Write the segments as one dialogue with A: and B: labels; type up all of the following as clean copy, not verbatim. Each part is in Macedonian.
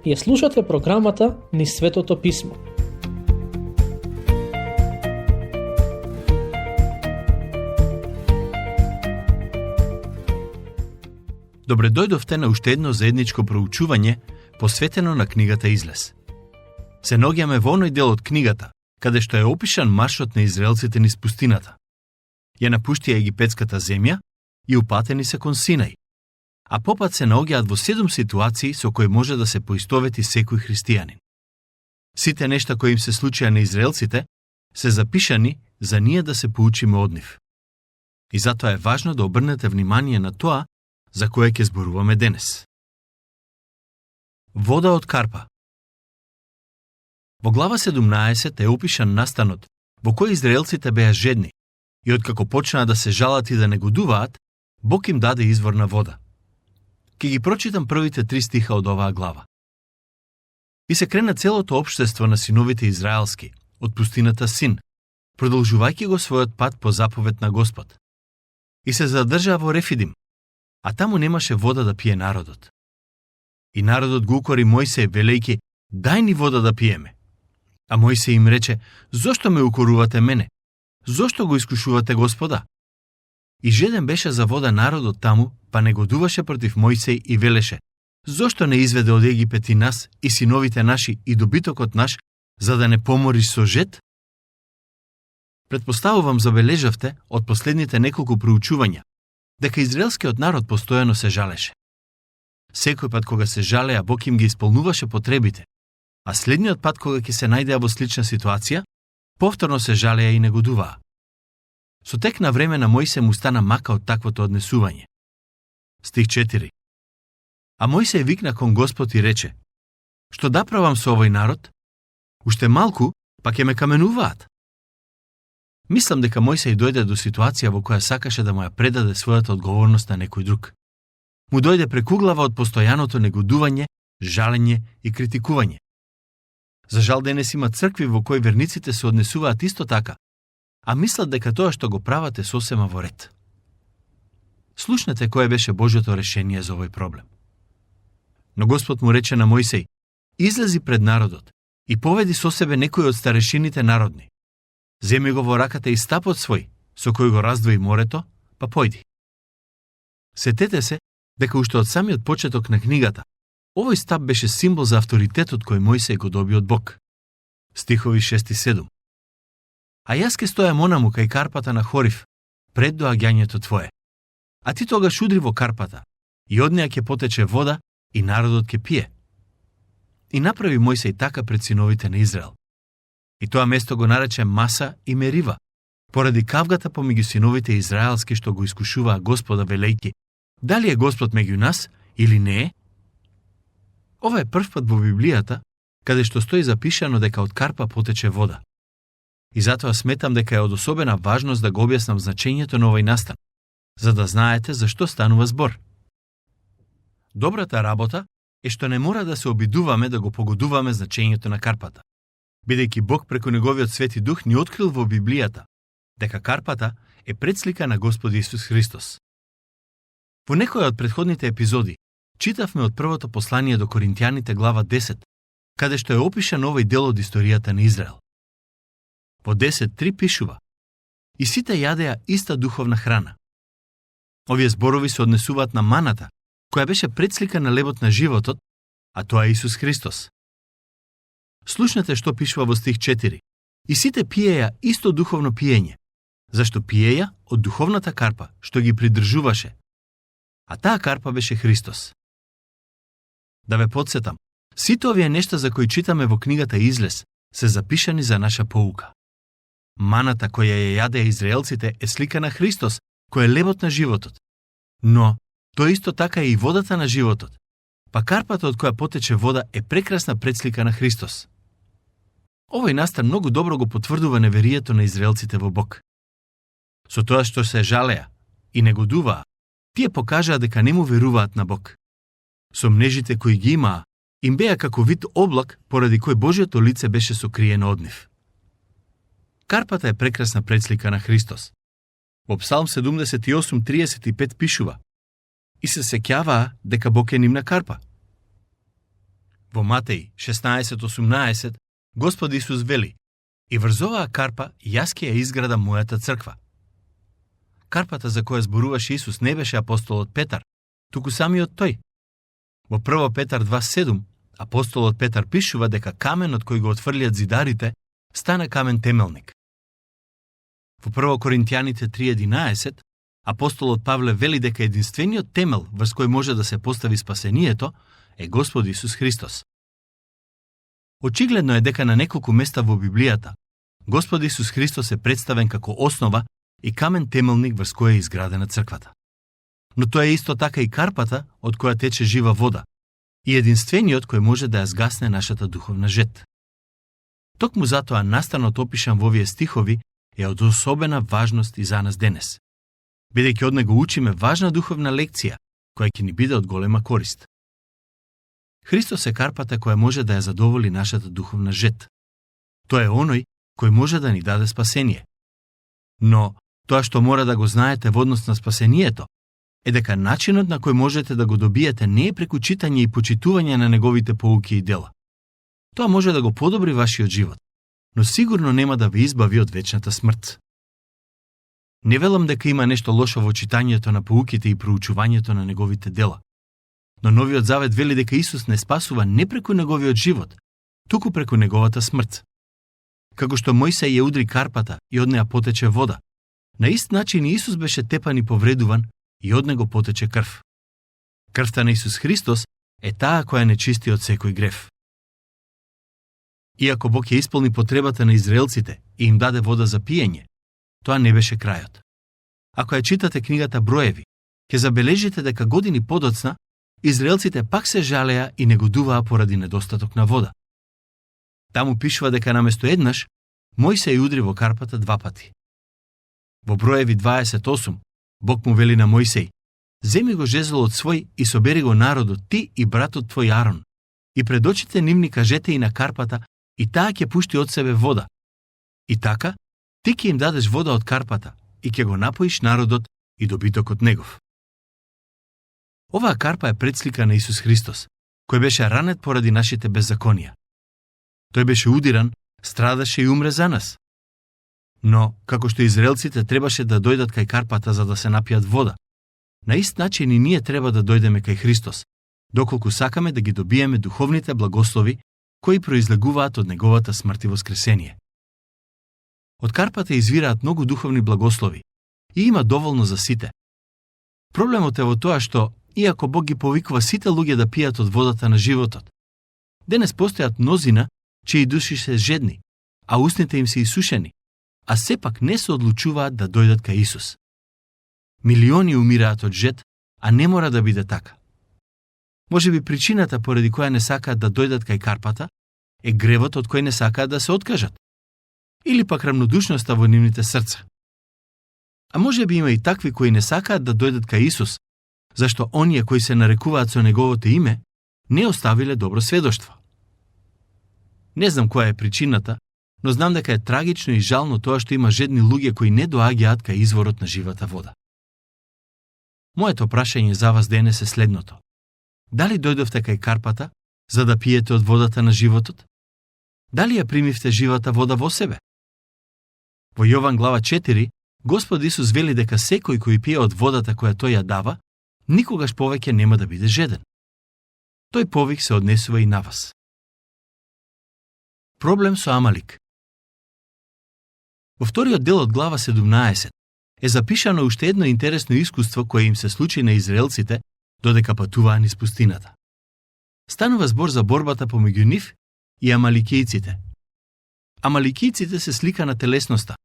A: Ја слушате програмата Низ Светото Писмо.
B: Добре дојдовте на уште едно заедничко проучување посветено на книгата Излез. Се наоѓаме во оној дел од книгата, каде што е опишан маршот на израелците низ пустината. Ја напуштија египетската земја и упатени се кон Синај, а попат се наоѓаат во 7 ситуации со кои може да се поистовети секој христијанин. Сите нешта кои им се случија на израелците се запишани за ние да се поучиме од нив. И затоа е важно да обрнете внимание на тоа за кое ќе зборуваме денес. Вода од карпа. Во глава 17 е опишан настанот во кој израелците беа жедни и откако почнаа да се жалат и да негодуваат, Бог им даде извор на вода. Ке ги прочитам првите 3 стиха од оваа глава. И се крена целото општество на синовите израелски, од пустината Син, продолжувајќи го својот пат по заповед на Господ. И се задржаа во Рефидим, а таму немаше вода да пие народот. И народот го укори Мојсеј, велејќи, дај ни вода да пиеме. А Мојсеј им рече, зошто ме укорувате мене? Зошто го искушувате Господа? И жеден беше за вода народот таму, па негодуваше против Мојсеј и велеше, зошто не изведе од Египет и нас, и синовите наши, и добитокот наш, за да не помориш со жед? Предпоставувам забележавте од последните неколку проучувања, дека израелскиот народ постојано се жалеше. Секој пат кога се жалеа, Бог им ги исполнуваше потребите, а следниот пат кога ќе се најдеа во слична ситуација, повторно се жалеа и негодуваа. Со тек на време на Мојсеј му стана мака од таквото однесување. Стих 4. А Мојсеј викна кон Господ и рече, што да правам со овој народ? Уште малку, па ќе ме каменуваат. Мислам дека Мојсеј дојде до ситуација во која сакаше да му ја предаде својата одговорност на некој друг. Му дојде прекуглава од постојаното негодување, жалење и критикување. За жал денес има цркви во кои верниците се однесуваат исто така, а мислат дека тоа што го прават е сосема во ред. Слушнете кое беше Божјото решение за овој проблем. Но Господ му рече на Мојсеј, излези пред народот и поведи со себе некој од старешините народни. Земи го во раката и стапот свој, со кој го раздвои морето, па појди. Сетете се дека уште од самиот почеток на книгата, овој стап беше символ за авторитетот кој Мојсеј го доби од Бог. Стихови 6 и 7. А јас ке стојам онаму кај карпата на Хорив, пред доаѓањето твое. А ти тогаш удри во карпата, и од неа ќе потече вода, и народот ќе пие. И направи Мојсеј така пред синовите на Израел. И тоа место го нарече Маса и Мерива, поради кавгата помеѓу синовите израелски што го искушуваа Господа велејќи, дали е Господ меѓу нас или не е? Ова е прв пат во Библијата, каде што стои запишано дека од карпа потече вода. И затоа сметам дека е од особена важност да го објаснам значењето на овој настан, за да знаете за што станува збор. Добрата работа е што не мора да се обидуваме да го погодуваме значењето на карпата, бидејќи Бог преку Неговиот Свети Дух ни открил во Библијата дека карпата е предслика на Господ Исус Христос. Во некоја од предходните епизоди читавме од првото послание до Коринтијаните глава 10, каде што е опишан овој дел од историјата на Израел. Во 10.3 пишува: И сите јадеа иста духовна храна. Овие зборови се однесуваат на маната, која беше предслика на лебот на животот, а тоа е Исус Христос. Слушнете што пишува во стих 4. И сите пиеја исто духовно пиење, зашто пиеја од духовната карпа, што ги придржуваше, а таа карпа беше Христос. Да ве подсетам, сите овие нешта за кои читаме во книгата Излез се запишани за наша поука. Маната која ја јадеа израелците е слика на Христос, кој е лебот на животот. Но, тоа исто така е и водата на животот, па карпата од која потече вода е прекрасна предслика на Христос. Овој настан многу добро го потврдува неверието на израелците во Бог. Со тоа што се жалеа и негодуваа, тие покажаа дека не му веруваат на Бог. Сомнежите кои ги имаа, им беа како вид облак, поради кој Божјото лице беше сокриено од нив. Карпата е прекрасна предслика на Христос. Во Псалм 78:35 пишува: И се сеќаваа дека Бог е нивна карпа. Во Матеј 16:18 Господ Исус вели: "И врз оваа карпа јас ќе ја изградам мојата црква." Карпата за која зборуваше Исус не беше апостолот Петар, туку самиот тој. Во 1 Петар 2:7 апостолот Петар пишува дека каменот кој го отфрлиат зидарите стана камен темелник. Во 1 Коринтијаните 3:11 апостолот Павле вели дека единствениот темел врз кој може да се постави спасението е Господ Исус Христос. Очигледно е дека на неколку места во Библијата Господ Исус Христос е представен како основа и камен темелник врз кој е изградена црквата. Но тоа е исто така и карпата од која тече жива вода и единствениот кој може да ја згасне нашата духовна жет. Токму затоа настанот опишан во овие стихови е од особена важност и за нас денес, бидејќи од него учиме важна духовна лекција која ќе ни биде од голема корист. Христос е карпата која може да ја задоволи нашата духовна жет. Тој е оној кој може да ни даде спасение. Но тоа што мора да го знаете во однос на спасението е дека начинот на кој можете да го добиете не е преку читање и почитување на неговите поуки и дела. Тоа може да го подобри вашиот живот, но сигурно нема да ве избави од вечната смрт. Не велам дека има нешто лошо во читањето на поуките и проучувањето на неговите дела. Но Новиот Завет вели дека Исус не спасува не преку неговиот живот, туку преку неговата смрт. Како што Мојсеј ја удри карпата и од неа потече вода, на ист начин Исус беше тепан и повредуван и од него потече крв. Крвта на Исус Христос е таа која не чисти од секој грев. Иако Бог ја исполни потребата на израелците и им даде вода за пиење, тоа не беше крајот. Ако ја читате книгата Броеви, ќе забележите дека години подоцна израелците пак се жалеа и негодуваа поради недостаток на вода. Таму пишува дека наместо еднаш, Мојсеј удри во карпата 2 пати. Во Броеви 28, Бог му вели на Мојсеј: "Земи го жезлот свој и собери го народот ти и братот твој Арон, и пред очите нивни кажете и на карпата, и таа ќе пушти од себе вода. И така, ти ќе им дадеш вода од карпата и ќе го напоиш народот и добитокот негов." Оваа карпа е предслика на Исус Христос, кој беше ранет поради нашите беззаконија. Тој беше удиран, страдаше и умре за нас. Но, како што израелците требаше да дојдат кај карпата за да се напијат вода, на ист начин и ние треба да дојдеме кај Христос, доколку сакаме да ги добиеме духовните благослови кои произлегуваат од неговата смрт и воскресение. Од карпата извираат многу духовни благослови и има доволно за сите. Проблемот е во тоа што, иако Бог ги повикува сите луѓе да пијат од водата на животот, денес постојат мнозина чии души се жедни, а устните им се исушени, а сепак не се одлучуваат да дојдат кај Исус. Милиони умираат од жед, а не мора да биде така. Можеби причината поради која не сакаат да дојдат кај карпата е гревот од кој не сакаат да се откажат, или пак рамнодушноста во нивните срца. А можеби има и такви кои не сакаат да дојдат кај Исус, зашто оние кои се нарекуваат со неговото име не оставиле добро сведоштво. Не знам која е причината, но знам дека е трагично и жално тоа што има жедни луѓе кои не доаѓаат кај изворот на живата вода. Моето прашање за вас денес е следното: дали дојдовте кај карпата за да пиете од водата на животот? Дали ја примивте живата вода во себе? Во Јован глава 4, Господ Исус вели дека секој кој пие од водата која тој ја дава, никогаш повеќе нема да биде жеден. Тој повик се однесува и на вас. Проблем со Амалик. Во вториот дел од глава 17 е запишано уште едно интересно искуство кое им се случи на израелците додека патуваа низ пустината. Станува збор за борбата помеѓу нив и амаликијците. Амаликијците се слика на телесноста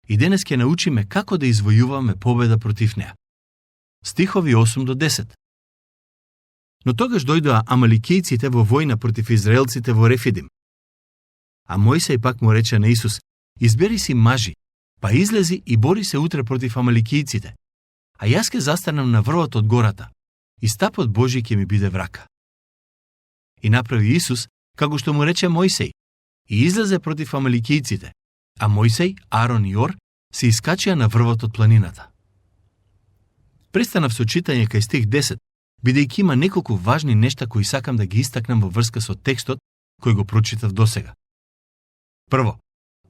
B: и денес ќе научиме како да извојуваме победа против неа. Стихови 8 до 10. Но тогаш дојдоа амаликијците во војна против израелците во Рефидим. А Мојсеј пак му рече на Исус: "Избери си мажи, па излези и бори се утре против амаликијците, а јас ке застанам на врвот од гората, и стапот Божи ќе ми биде врака." И направи Исус како што му рече Мојсеј, и излезе против амаликијците, а Мојсеј, Арон и Ор се искачија на врвот од планината. Престанав со читање кај стих 10, бидејќи има неколку важни нешта кои сакам да ги истакнам во врска со текстот кој го прочитав досега. Прво,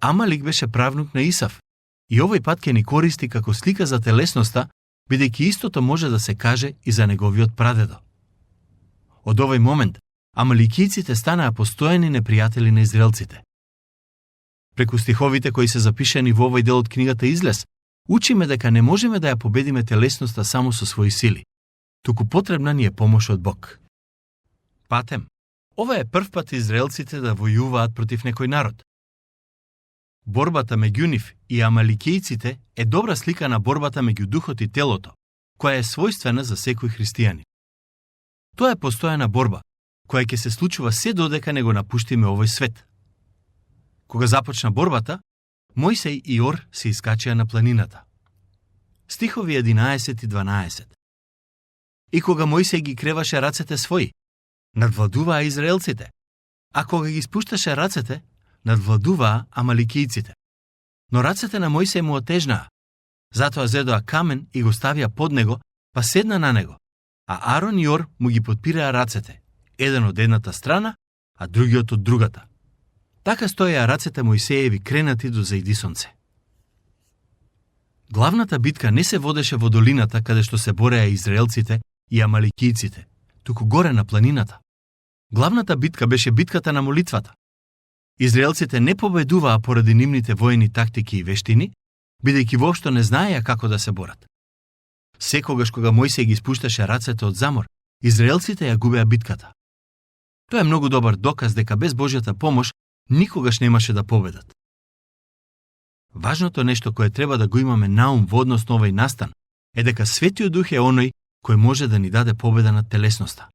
B: Амалик беше правнук на Исав и овој пат ќе ни користи како слика за телесноста, бидејќи истото може да се каже и за неговиот прадедо. Од овој момент, амаликијците станаа постојани непријатели на израелците. Преку стиховите кои се запишани во овој дел од книгата Излез, учиме дека не можеме да ја победиме телесноста само со своји сили, туку потребна ни е помош од Бог. Патем, ова е прв пат израелците да војуваат против некој народ. Борбата меѓу нив и амаликијците е добра слика на борбата меѓу духот и телото, која е својствена за секој христијанин. Тоа е постојана борба, која ќе се случува се додека не го напуштиме овој свет. Кога започна борбата, Мојсей и Ор се искачија на планината. Стихови 11 и 12. И кога Мојсей ги креваше рацете своји, надвладуваа израелците, а кога ги спушташе рацете, надвладуваа амаликијците. Но рацете на Мојсей му отежнаа, затоа зедоа камен и го ставија под него, па седна на него, а Арон и Ор му ги подпираа рацете, еден од едната страна, а другиот од другата. Така стоеа рацете Мојсееви кренати до зајди сонце. Главната битка не се водеше во долината каде што се бореа израелците и амаликијците, туку горе на планината. Главната битка беше битката на молитвата. Израелците не победуваа поради нивните воени тактики и вештини, бидејќи воопшто не знаеа како да се борат. Секогаш кога Мојсей ги спушташе рацете од замор, израелците ја губеа битката. Тоа е многу добар доказ дека без Божјата помош никогаш немаше да победат. Важното нешто кое треба да го имаме на ум во однос на овој настан е дека Светиот Дух е оној кој може да ни даде победа над телесноста.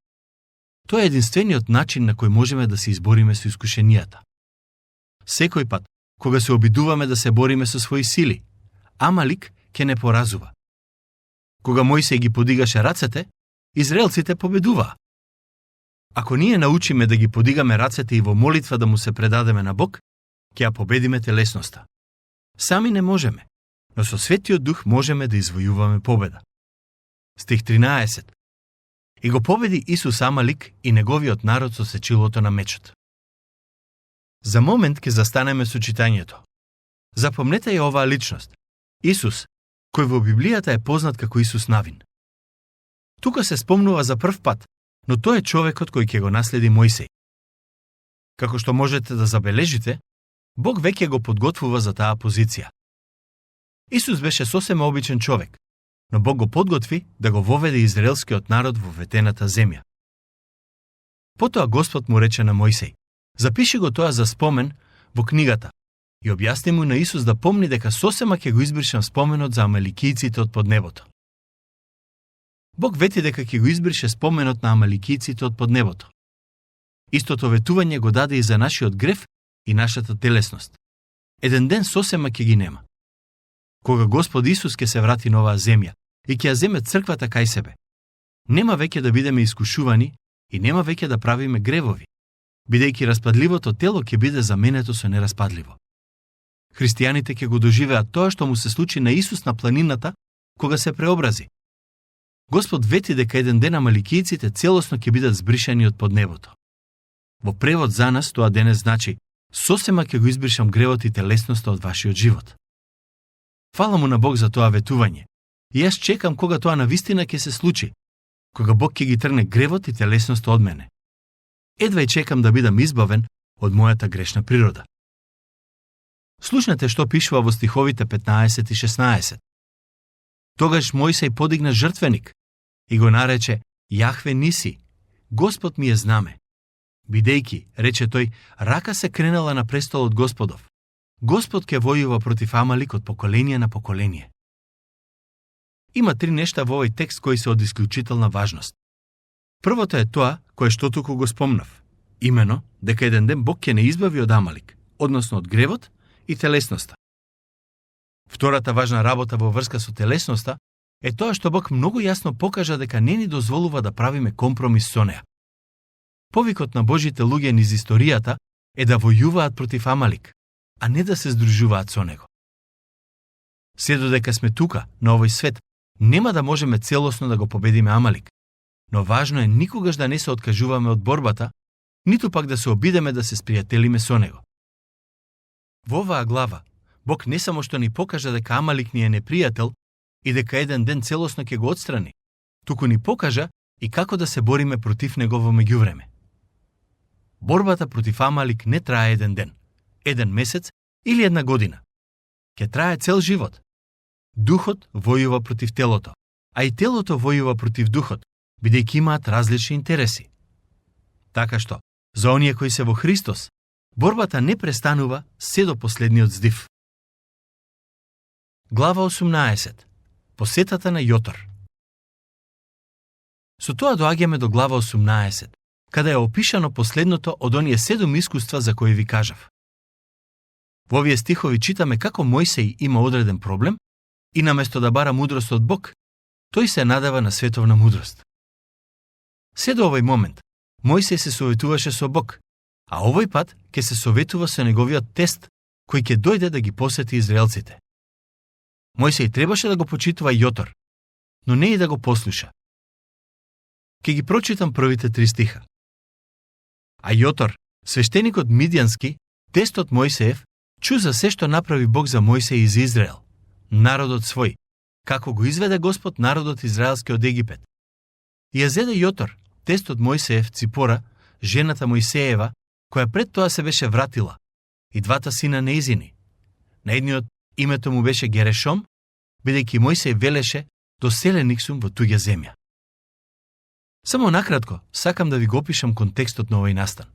B: Тоа е единствениот начин на кој можеме да се избориме со искушенијата. Секој пат, кога се обидуваме да се бориме со своји сили, Амалик ќе не поразува. Кога Мојсей ги подигаше рацете, израелците победуваа. Ако ние научиме да ги подигаме рацете и во молитва да му се предадеме на Бог, ќе ја победиме телесноста. Сами не можеме, но со Светиот Дух можеме да извојуваме победа. Стих 13. И го победи Исус Амалик и неговиот народ со сечилото на мечот. За момент ќе застанеме со читањето. Запомнете ја оваа личност. Исус, кој во Библијата е познат како Исус Навин. Тука се спомнува за прв пат, но тој е човекот кој ќе го наследи Мојсей. Како што можете да забележите, Бог веќе го подготвува за таа позиција. Исус беше сосема обичен човек, но Бог го подготви да го воведе израелскиот народ во ветената земја. Потоа Господ му рече на Мојсей: запиши го тоа за спомен во книгата и објасни му на Исус да помни дека сосема ќе го избришам споменот за амаликијците од под небото. Бог вети дека ќе го избрише споменот на амаликијците од под небото. Истото ветување го даде и за нашиот грев и нашата телесност. Еден ден сосема ќе ги нема. Кога Господ Исус ќе се врати на оваа земја и ќе ја земе црквата кај себе, нема веќе да бидеме искушувани и нема веќе да правиме гревови, бидејќи распадливото тело ќе биде заменето со нераспадливо. Христијаните ќе го доживеат тоа што му се случи на Исус на планината кога се преобрази. Господ вети дека еден ден амаликијците целосно ќе бидат збришани од под небото. Во превод за нас тоа денес значи: сосема ќе го избришам гревот и телесноста од вашиот живот. Фала му на Бог за тоа ветување. И јас чекам кога тоа навистина ќе се случи, кога Бог ќе ги тргне гревот и телесноста од мене. Едва и чекам да бидам избавен од мојата грешна природа. Слушнете што пишува во стиховите 15 и 16. Тогаш Мојсей подигна жртвеник и го нарече Јахве Ниси, Господ ми е знаме. Бидејќи, рече тој, рака се кренала на престолот Господов. Господ ќе војува против Амалик од поколение на поколение. Има три нешта во овој текст кои се од исклучителна важност. Првото е тоа кое што туку го спомнав, имено дека еден ден Бог ќе не избави од Амалик, односно од гревот и телесноста. Втората важна работа во врска со телесноста е тоа што Бог многу јасно покажа дека не ни дозволува да правиме компромис со неа. Повикот на Божите луѓе низ историјата е да војуваат против Амалик, а не да се здружуваат со него. Се додека сме тука, на овој свет, нема да можеме целосно да го победиме Амалик, но важно е никогаш да не се откажуваме од борбата, ниту пак да се обидеме да се спријателиме со него. Во оваа глава, Бог не само што ни покажа дека Амалик ни е непријател и дека еден ден целосно ќе го отстрани, туку ни покажа и како да се бориме против него во меѓувреме. Борбата против Амалик не трае еден ден, еден месец или една година. Ќе трае цел живот. Духот војува против телото, а и телото војува против духот, бидејќи имаат различни интереси. Така што, за оние кои се во Христос, борбата не престанува се до последниот здив. Глава 18. Посетата на Јотор. Со тоа доаѓаме до глава 18, каде е опишано последното од оние 7 искуства за кои ви кажав. Во овие стихови читаме како Мојсеј има одреден проблем и наместо да бара мудрост од Бог, тој се надева на световна мудрост. Се до овој момент, Мојсеј се советуваше со Бог, а овој пат ќе се советува со неговиот тест, кој ќе дојде да ги посети израелците. Мојсеј требаше да го почитува Јотор, но не и да го послуша. Ке ги прочитам првите 3 стиха. А Јотор, свештеникот мидјански, тестот Мојсеев, чу за се што направи Бог за Мојсеј и за Израел, народот свој, како го изведе Господ народот израелски од Египет. И ја зеде Јотор, тестот Мојсеев, Ципора, жената Мојсеева, која пред тоа се беше вратила, и двата сина неизини. На едниот името му беше Герешом, бидејќи Мојсеј велеше доселеник сум во туѓа земја. Само накратко, сакам да ви го опишам контекстот на овој настан.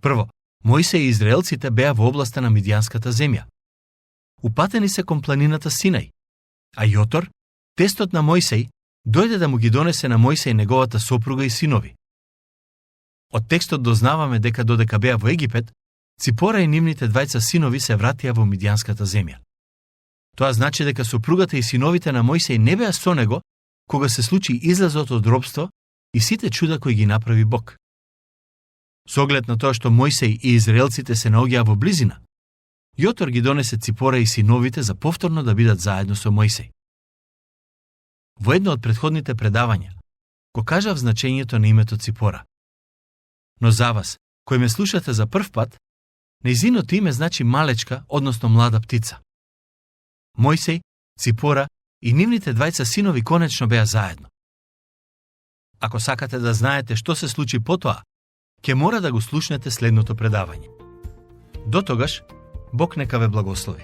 B: Прво, Мојсеј и израелците беа во областа на Мидијанската земја. Упатени се кон планината Синај, а Јотор, тестот на Мојсеј, дојде да му ги донесе на Мојсеј неговата сопруга и синови. Од текстот дознаваме дека додека беа во Египет, Ципора и нивните двајца синови се вратија во Мидијанската земја. Тоа значи дека сопругата и синовите на Мојсеј не беа со него кога се случи излазот од робство и сите чуда кои ги направи Бог. Со оглед на тоа што Мојсеј и израелците се наоѓаа во близина, Јотор ги донесе Ципора и синовите за повторно да бидат заедно со Мојсеј. Во едно од претходните предавања го кажав значењето на името Ципора. Но за вас, кои ме слушате за прв пат, нејзиното име значи малечка, односно млада птица. Мојсеј, Ципора и нивните двајца синови конечно беа заедно. Ако сакате да знаете што се случи потоа, ќе мора да го слушнете следното предавање. До тогаш, Бог нека ве благослови.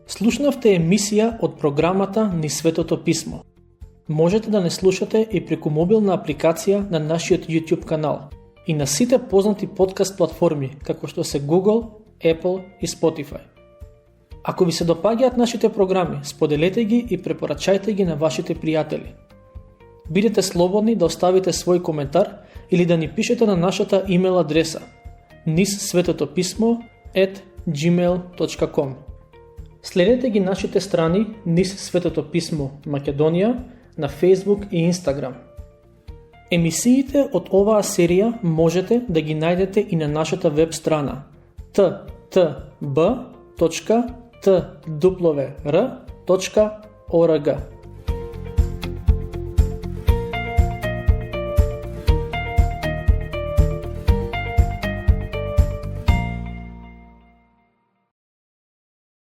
A: Слушнавте емисија од програмата Низ Светото Писмо. Можете да не слушате и преку мобилна апликација на нашиот YouTube канал и на сите познати подкаст платформи, како што се Google, Apple и Spotify. Ако ви се допаѓаат нашите програми, споделете ги и препорачајте ги на вашите пријатели. Бидете слободни да оставите свој коментар или да ни пишете на нашата имейл адреса nizsvetopismo@gmail.com. Следете ги нашите страни Низ Светото Писмо Македонија на Facebook и Instagram. Емисиите од оваа серија можете да ги најдете и на нашата веб страна ttb.twr.org.